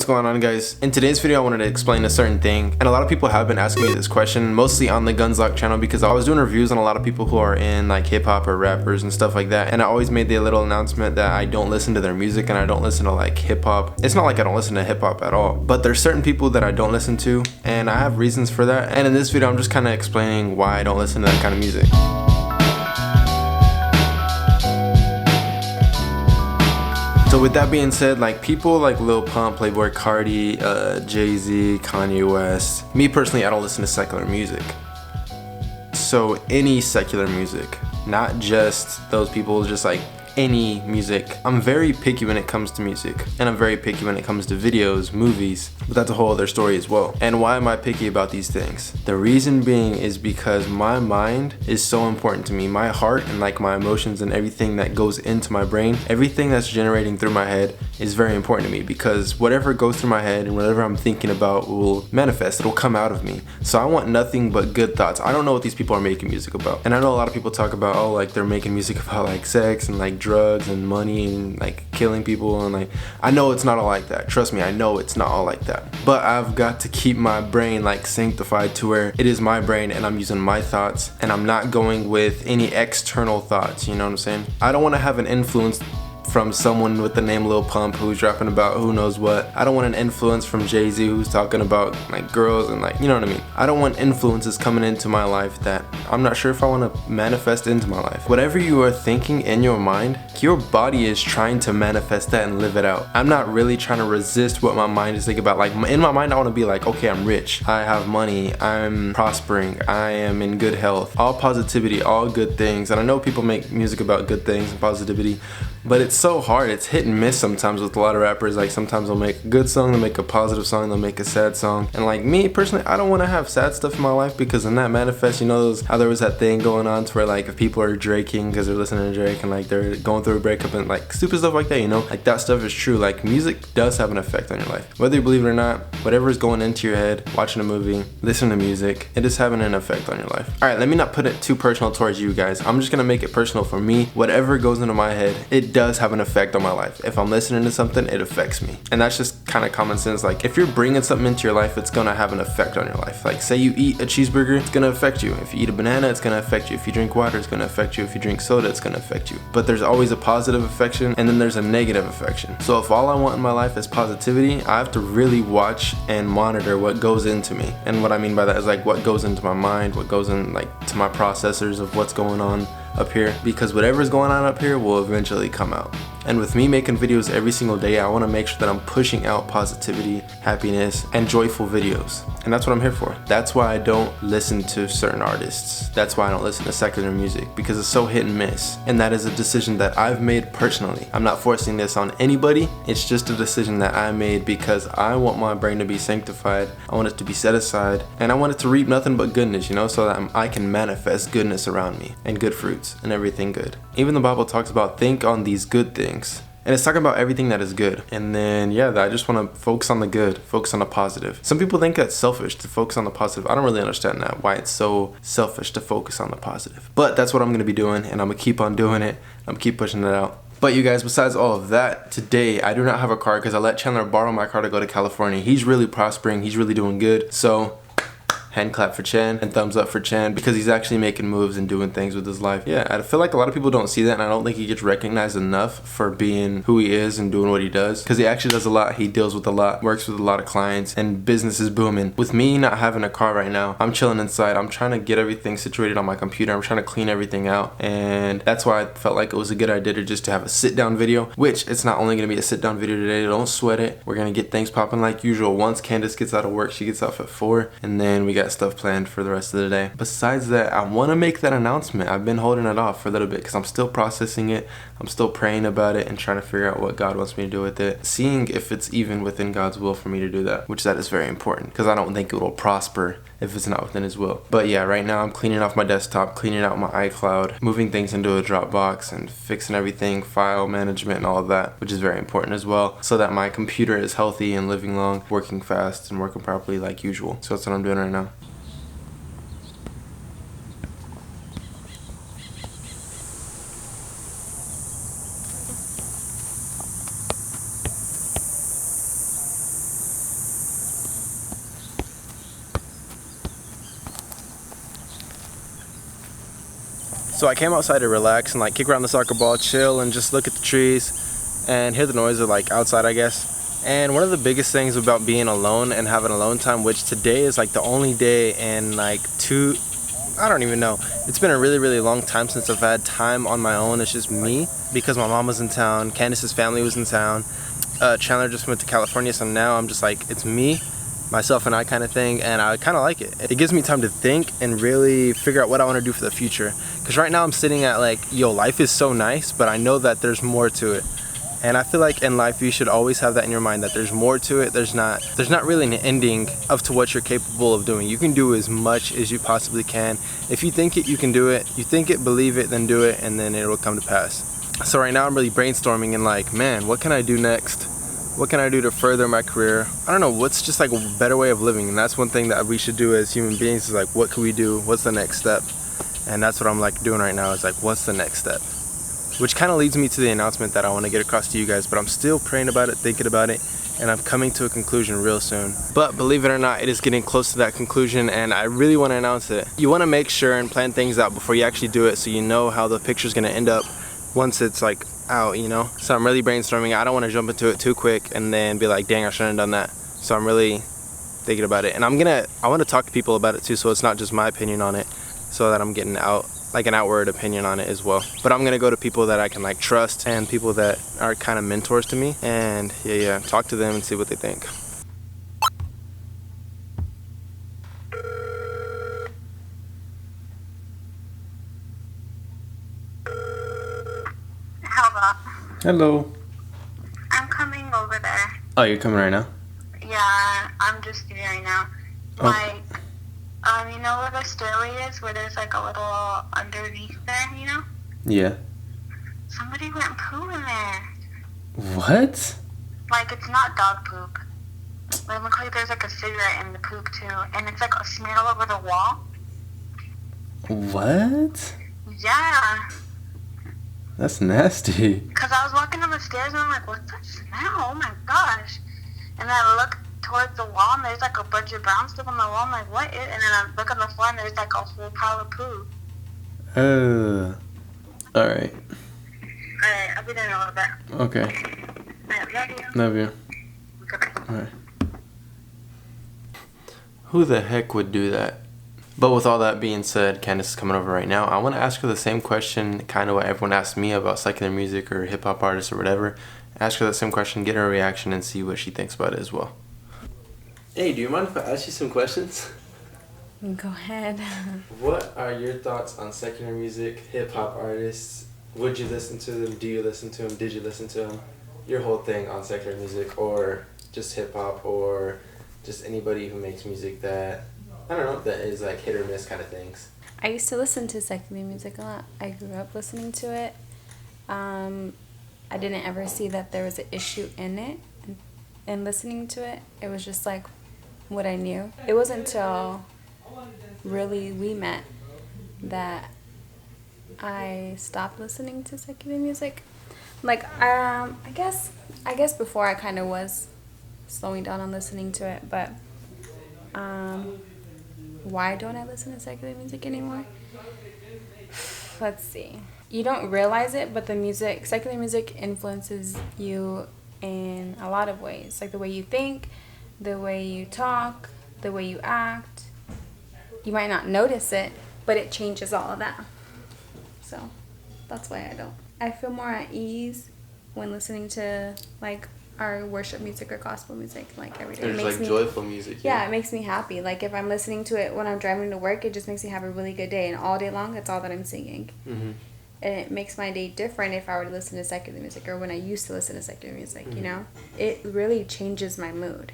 What's going on, guys? In today's video I wanted to explain a certain thing, and a lot of people have been asking me this question, mostly on the DREADLOCK channel, because I was doing reviews on a lot of people who are in like hip-hop or rappers and stuff like that, and I always made the little announcement that I don't listen to their music and I don't listen to like hip-hop. It's not like I don't listen to hip-hop at all, but there's certain people that I don't listen to, and I have reasons for that, and in this video I'm just kind of explaining why I don't listen to that kind of music. So with that being said, like people like Lil Pump, Playboy Cardi, Jay-Z, Kanye West, me personally, I don't listen to secular music. So any secular music, not just those people, just like any music. I'm very picky when it comes to music, and I'm very picky when it comes to videos, movies, but that's a whole other story as well. And why am I picky about these things? The reason being is because my mind is so important to me. My heart and like my emotions and everything that goes into my brain, everything that's generating through my head is very important to me, because whatever goes through my head and whatever I'm thinking about will manifest, it'll come out of me. So I want nothing but good thoughts. I don't know what these people are making music about. And I know a lot of people talk about, oh, like they're making music about like sex and like drugs and money and like killing people, and like I know it's not all like that. Trust me, I know it's not all like that. But I've got to keep my brain like sanctified to where it is my brain and I'm using my thoughts and I'm not going with any external thoughts, you know what I'm saying? I don't want to have an influence from someone with the name Lil Pump who's rapping about who knows what. I don't want an influence from Jay-Z who's talking about like girls and like, you know what I mean? I don't want influences coming into my life that I'm not sure if I want to manifest into my life. Whatever you are thinking in your mind, your body is trying to manifest that and live it out. I'm not really trying to resist what my mind is thinking about. Like in my mind I want to be like, okay, I'm rich, I have money, I'm prospering, I am in good health, all positivity, all good things. And I know people make music about good things and positivity, but it's so hard. It's hit and miss sometimes with a lot of rappers. Like sometimes they'll make a good song, they'll make a positive song, they'll make a sad song. And like me personally, I don't want to have sad stuff in my life, because when that manifests, you know, how there was that thing going on to where like if people are draking because they're listening to Drake and like they're going through a breakup and like stupid stuff like that, you know, like that stuff is true. Like music does have an effect on your life, whether you believe it or not. Whatever is going into your head, watching a movie, listening to music, it is having an effect on your life. All right, let me not put it too personal towards you guys. I'm just gonna make it personal for me. Whatever goes into my head, it does have an effect on my life. If I'm listening to something, it affects me. And that's just kind of common sense. Like if you're bringing something into your life, it's gonna have an effect on your life. Like say you eat a cheeseburger, it's gonna affect you. If you eat a banana, it's gonna affect you. If you drink water, it's gonna affect you. If you drink soda, it's gonna affect you. But there's always a positive affection, and then there's a negative affection. So if all I want in my life is positivity, I have to really watch and monitor what goes into me. And what I mean by that is like what goes into my mind, what goes in like to my processors of what's going on up here, because whatever's going on up here will eventually come out. And with me making videos every single day, I want to make sure that I'm pushing out positivity, happiness, and joyful videos. And that's what I'm here for. That's why I don't listen to certain artists. That's why I don't listen to secular music, because it's so hit and miss. And that is a decision that I've made personally. I'm not forcing this on anybody. It's just a decision that I made because I want my brain to be sanctified. I want it to be set aside, and I want it to reap nothing but goodness, you know, so that I can manifest goodness around me and good fruits and everything good. Even the Bible talks about think on these good things. And it's talking about everything that is good. And then, yeah, I just want to focus on the good, focus on the positive. Some people think that's selfish to focus on the positive. I don't really understand that, why it's so selfish to focus on the positive. But that's what I'm going to be doing, and I'm going to keep on doing it. I'm going to keep pushing it out. But you guys, besides all of that, today I do not have a car because I let Chandler borrow my car to go to California. He's really prospering. He's really doing good. So hand clap for Chan and thumbs up for Chan, because he's actually making moves and doing things with his life. Yeah, I feel like a lot of people don't see that, and I don't think he gets recognized enough for being who he is and doing what he does, because he actually does a lot. He deals with a lot, works with a lot of clients, and business is booming. With me not having a car right now, I'm chilling inside. I'm trying to get everything situated on my computer. I'm trying to clean everything out, and that's why I felt like it was a good idea to just to have a sit down video, which it's not only going to be a sit down video today. Don't sweat it. We're going to get things popping like usual. Once Candace gets out of work, she gets off at 4, and then we got stuff planned for the rest of the day. Besides that, I want to make that announcement. I've been holding it off for a little bit because I'm still processing it. I'm still praying about it and trying to figure out what God wants me to do with it, seeing if it's even within God's will for me to do that, which that is very important, because I don't think it will prosper if it's not within his will. But yeah, right now I'm cleaning off my desktop, cleaning out my iCloud, moving things into a Dropbox, and fixing everything, file management and all of that, which is very important as well, so that my computer is healthy and living long, working fast and working properly like usual. So that's what I'm doing right now. So I came outside to relax and like kick around the soccer ball, chill, and just look at the trees and hear the noise of like outside, I guess. And one of the biggest things about being alone and having alone time, which today is like the only day in like I don't even know. It's been a really, really long time since I've had time on my own. It's just me, because my mom was in town, Candace's family was in town, Chandler just went to California, so now I'm just like, it's me, myself and I kind of thing, and I kind of like it. It gives me time to think and really figure out what I want to do for the future. Because right now I'm sitting at like, yo, life is so nice, but I know that there's more to it. And I feel like in life you should always have that in your mind, that there's more to it. There's not really an ending of to what you're capable of doing. You can do as much as you possibly can. If you think it, you can do it. You think it, believe it, then do it, and then it will come to pass. So right now I'm really brainstorming and like, man, what can I do next? What can I do to further my career? I don't know, what's just like a better way of living? And that's one thing that we should do as human beings, is like, what can we do? What's the next step? And that's what I'm like doing right now, is like, what's the next step? Which kind of leads me to the announcement that I want to get across to you guys, but I'm still praying about it, thinking about it, and I'm coming to a conclusion real soon. But believe it or not, it is getting close to that conclusion, and I really want to announce it. You want to make sure and plan things out before you actually do it, so you know how the picture's going to end up once it's like out, you know? So I'm really brainstorming. I don't want to jump into it too quick and then be like, dang, I shouldn't have done that. So I'm really thinking about it, and I want to talk to people about it too, so it's not just my opinion on it, so that I'm getting out like an outward opinion on it as well. But I'm gonna go to people that I can like trust, and people that are kind of mentors to me, and yeah, talk to them and see what they think. Hello. I'm coming over there. Oh, you're coming right now? Yeah, I'm just here right now. Oh. Like, you know where the stairway is, where there's like a little underneath there, you know? Yeah. Somebody went poo in there. What? Like, it's not dog poop. But it looks like there's like a cigarette in the poop too, and it's like smeared all over the wall. What? Yeah. That's nasty. Because I was walking down the stairs and I'm like, what's that smell? Oh my gosh. And then I look towards the wall and there's like a bunch of brown stuff on the wall. I'm like, what is? And then I look on the floor and there's like a whole pile of poo. Alright. Alright, I'll be there in a little bit. Okay. Alright, love you. Love you. Okay. Alright. Who the heck would do that? But with all that being said, Candace is coming over right now. I want to ask her the same question, kind of what everyone asked me about secular music or hip-hop artists or whatever. Ask her that same question, get her reaction, and see what she thinks about it as well. Hey, do you mind if I ask you some questions? Go ahead. What are your thoughts on secular music, hip-hop artists? Would you listen to them? Do you listen to them? Did you listen to them? Your whole thing on secular music, or just hip-hop, or just anybody who makes music that, I don't know, that is like hit or miss kind of things. I used to listen to secular music a lot. I grew up listening to it. I didn't ever see that there was an issue in it. And listening to it, it was just like what I knew. It wasn't until really we met that I stopped listening to secular music. Like, I guess before I kind of was slowing down on listening to it, but why don't I listen to secular music anymore? Let's see. You don't realize it, but secular music influences you in a lot of ways. Like the way you think, the way you talk, the way you act. You might not notice it, but it changes all of that. So that's why I don't. I feel more at ease when listening to like our worship music or gospel music, like every day. There's like joyful music. Yeah, it makes me happy. Like if I'm listening to it when I'm driving to work, it just makes me have a really good day. And all day long, that's all that I'm singing. Mm-hmm. And it makes my day different if I were to listen to secular music or when I used to listen to secular music, you know? It really changes my mood.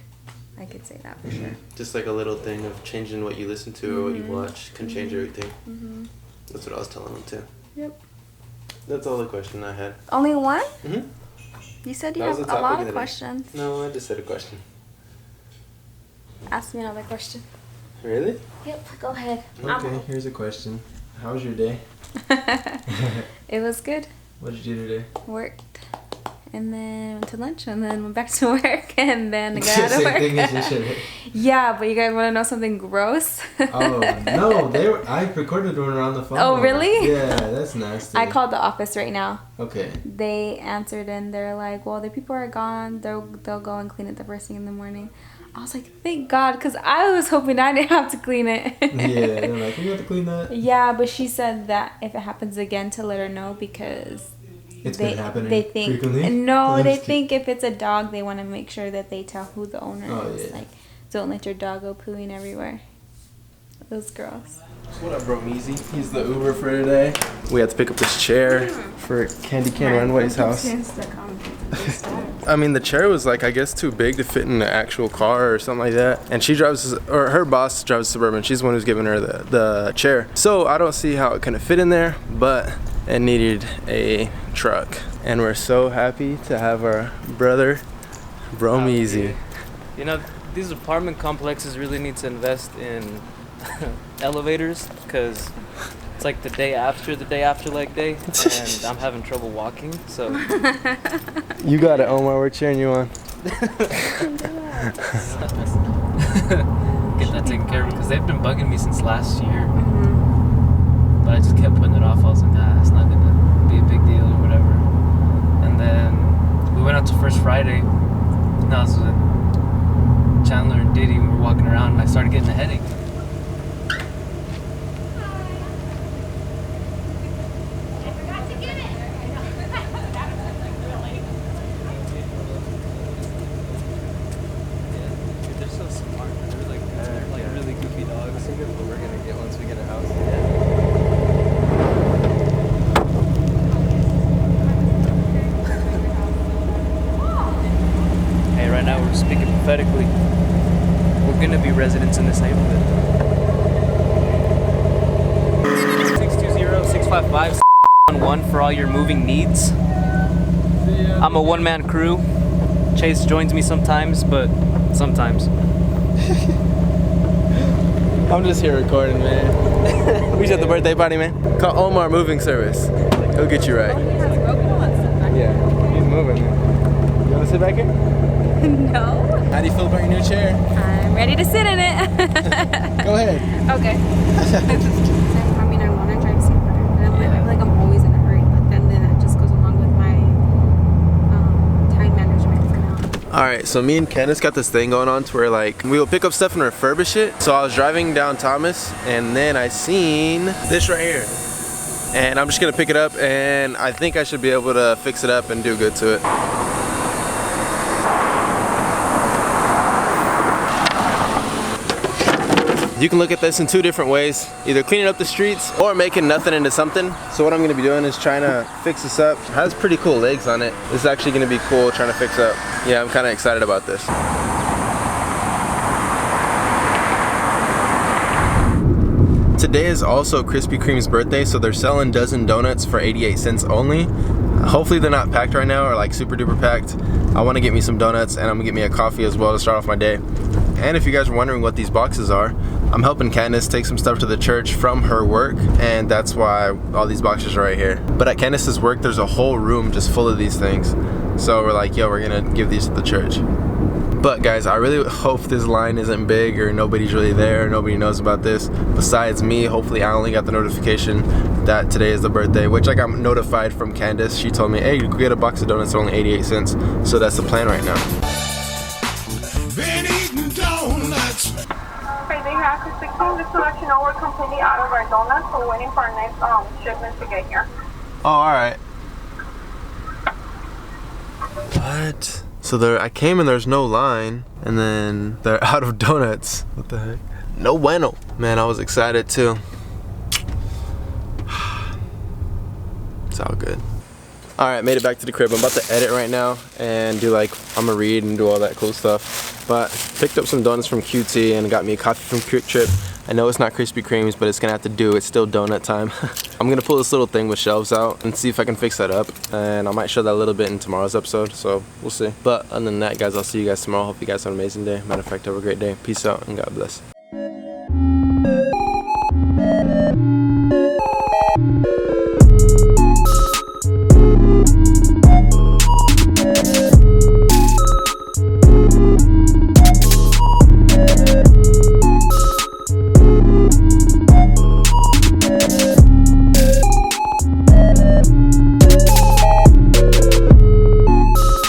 I could say that for sure. Just like a little thing of changing what you listen to or what you watch can change everything. Mm-hmm. That's what I was telling them too. Yep. That's all the question I had. Only one? Mm-hmm. You said you have a lot of questions. No, I just said a question. Ask me another question. Really? Yep, go ahead. Okay, here's a question. How was your day? It was good. What did you do today? Worked and then went to lunch, and then went back to work, and then got out of work. Same thing as you should. Yeah, but you guys want to know something gross? Oh no, I recorded when we were on the phone. Oh really? Yeah, that's nasty. I called the office right now. Okay. They answered and they're like, well, the people are gone. They'll go and clean it the first thing in the morning. I was like, thank God, because I was hoping I didn't have to clean it. Yeah, they're like, you have to clean that. Yeah, but she said that if it happens again to let her know because it's been happening they think frequently? No, they think if it's a dog, they want to make sure that they tell who the owner is. Yeah. Like, don't let your dog go pooing everywhere. Those girls. What up, bro? Meezy? He's the Uber for today. We had to pick up this chair for Candy Cane Runway's house. I mean, the chair was like, I guess, too big to fit in the actual car or something like that. And she drives, or her boss drives a Suburban. She's the one who's giving her the chair. So I don't see how it couldn't fit in there, but it needed a truck. And we're so happy to have our brother, Bro Meezy. You know, these apartment complexes really need to invest in elevators, because it's like the day after leg day, and I'm having trouble walking, so. You got it, Omar. We're cheering you on. Get that taken care of, because they've been bugging me since last year. But I just kept putting it off. I was like, nah, it's not gonna be a big deal or whatever. And then we went out to First Friday, and I was with Chandler and Diddy, and we were walking around, and I started getting a headache. Right now we're speaking prophetically. We're gonna be residents in this neighborhood. 620-655-1 for all your moving needs. I'm a one-man crew. Chase joins me sometimes, but sometimes. I'm just here recording, man. We just at the birthday party, man. Call Omar Moving Service. He'll get you right. Yeah, he's moving. You wanna sit back here? No. How do you feel about your new chair? I'm ready to sit in it. Go ahead. Okay. I mean, I want to try to sit better. And I feel like I'm always in a hurry, but then it just goes along with my time management. All right, so me and Candace got this thing going on to where like we will pick up stuff and refurbish it. So I was driving down Thomas, and then I seen this right here. And I'm just gonna pick it up, and I think I should be able to fix it up and do good to it. You can look at this in two different ways, either cleaning up the streets or making nothing into something. So what I'm gonna be doing is trying to fix this up. It has pretty cool legs on it. This is actually gonna be cool trying to fix up. Yeah, I'm kind of excited about this. Today is also Krispy Kreme's birthday, so they're selling dozen donuts for 88 cents only. Hopefully they're not packed right now or like super duper packed. I want to get me some donuts, and I'm gonna get me a coffee as well to start off my day. And if you guys are wondering what these boxes are, I'm helping Candace take some stuff to the church from her work, and that's why all these boxes are right here. But at Candace's work, there's a whole room just full of these things. So we're like, yo, we're gonna give these to the church. But guys, I really hope this line isn't big or nobody's really there, nobody knows about this besides me. Hopefully I only got the notification that today is the birthday, which I got notified from Candace. She told me, hey, you could get a box of donuts for only 88 cents. So that's the plan right now. Been eating donuts. Okay, they have to 16 just to let you know we're completely out of our donuts. We're waiting for our next shipment to get here. Oh, alright. What? So I came and there's no line, and then they're out of donuts. What the heck? No bueno. Man, I was excited too. It's all good. Alright, made it back to the crib. I'm about to edit right now and do like, I'm gonna read and do all that cool stuff. But picked up some donuts from QT and got me a coffee from Quick Trip. I know it's not Krispy Kreme's, but it's gonna have to do. It's still donut time. I'm gonna pull this little thing with shelves out and see if I can fix that up. And I might show that a little bit in tomorrow's episode, so we'll see. But other than that, guys, I'll see you guys tomorrow. Hope you guys have an amazing day. Matter of fact, have a great day. Peace out and God bless.